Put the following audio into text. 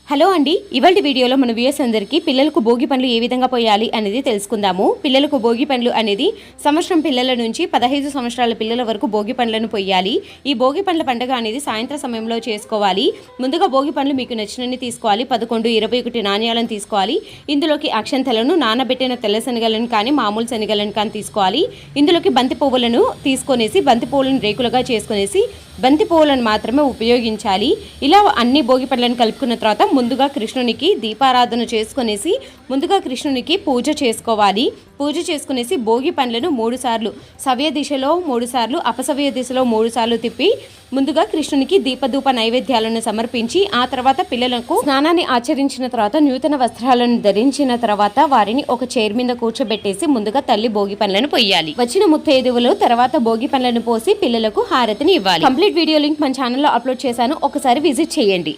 Hello అండి, ఇవాల్టి వీడియోలో మన వ్యూయర్స్ అందరికీ పిల్లలకు భోగి పండ్లు ఏ విధంగా పోయాలి అనేది తెలుసుకుందాము. పిల్లలకు భోగి పండ్లు అనేది సంవత్సరం పిల్లల నుంచి 15 సంవత్సరాల పిల్లల వరకు భోగి పండ్లను పోయాలి. ఈ భోగి పండ్ల పండుగ అనేది సాయంత్రం సమయంలో చేసుకోవాలి. ముందుగా భోగి పండ్లు మీకు నచ్చినన్ని తీసుకోవాలి. 11, 21 నాణ్యాలను తీసుకోవాలి. ఇందులోకి అక్షంతలను, నానబెట్టిన తెల్ల శనగలను కానీ మామూలు శనగలను కానీ తీసుకోవాలి. ఇందులోకి బంతి పువ్వులను తీసుకొనేసి బంతి పువ్వులను రేకులుగా చేసుకునేసి బంతి పువ్వులను మాత్రమే ఉపయోగించాలి. ఇలా అన్ని భోగి పండ్లను కలుపుకున్న తర్వాత ముందుగా కృష్ణునికి దీపారాధన చేసుకునేసి ముందుగా కృష్ణునికి పూజ చేసుకోవాలి. పూజ చేసుకునేసి భోగి పండ్లను 3 సార్లు సవ్య దిశలో 3 సార్లు అపసవ్య దిశలో 3 సార్లు తిప్పి ముందుగా కృష్ణునికి దీపధూప నైవేద్యాలను సమర్పించి ఆ తర్వాత పిల్లలకు స్నానాన్ని ఆచరించిన తర్వాత నూతన వస్త్రాలను ధరించిన తర్వాత వారిని ఒక చైర్ మీద కూర్చోబెట్టేసి ముందుగా తల్లి భోగి పండ్లను పోయాలి. వచ్చిన ముత్తైదువులు తర్వాత భోగి పండ్లను పోసి పిల్లలకు హారతిని ఇవ్వాలి. కంప్లీట్ వీడియో లింక్ మన ఛానల్లో అప్లోడ్ చేశాను, ఒకసారి విజిట్ చేయండి.